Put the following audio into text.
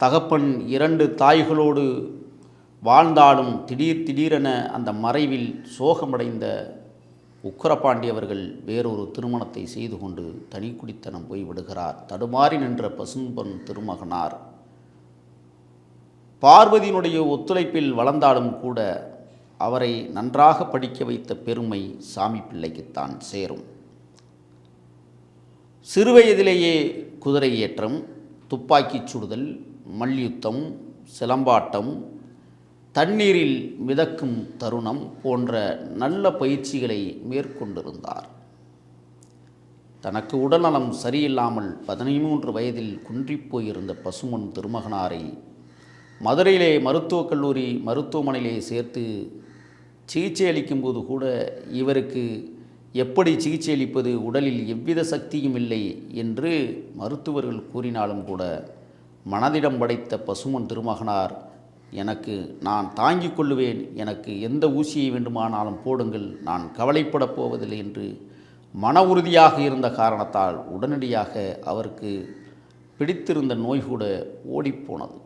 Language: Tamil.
தகப்பன் 2 தாய்களோடு வாழ்ந்தாலும் திடீரென அந்த மறைவில் சோகமடைந்த உக்கிரபாண்டி அவர்கள் வேறொரு திருமணத்தை செய்து கொண்டு தனி குடித்தனம் போய்விடுகிறார். தடுமாறி நின்ற பசும்பொன் திருமகனார் பார்வதியினுடைய ஒத்துழைப்பில் வளர்ந்தாலும் கூட அவரை நன்றாக படிக்க வைத்த பெருமை சாமி பிள்ளைக்குத்தான் சேரும். சிறுவயதிலேயே குதிரை ஏற்றம், துப்பாக்கிச் சுடுதல், மல்யுத்தம், சிலம்பாட்டம், தண்ணீரில் மிதக்கும் தருணம் போன்ற நல்ல பயிற்சிகளை மேற்கொண்டிருந்தார். தனக்கு உடல்நலம் சரியில்லாமல் 13 வயதில் குன்றிப்போயிருந்த பசும்பொன் திருமகனாரை மதுரையிலே மருத்துவக் கல்லூரி மருத்துவமனையிலே சேர்த்து சிகிச்சை அளிக்கும்போது கூட இவருக்கு எப்படி சிகிச்சை அளிப்பது, உடலில் எவ்வித சக்தியும் இல்லை என்று மருத்துவர்கள் கூறினாலும் கூட மனதிடம் படைத்த பசும்பொன் திருமகனார், நான் தாங்கிக் கொள்ளுவேன், எனக்கு எந்த ஊசியை வேண்டுமானாலும் போடுங்கள், நான் கவலைப்படப் போவதில்லை என்று மன உறுதியாக இருந்த காரணத்தால் உடனடியாக அவருக்கு பிடித்திருந்த நோய் கூட ஓடிப்போனது.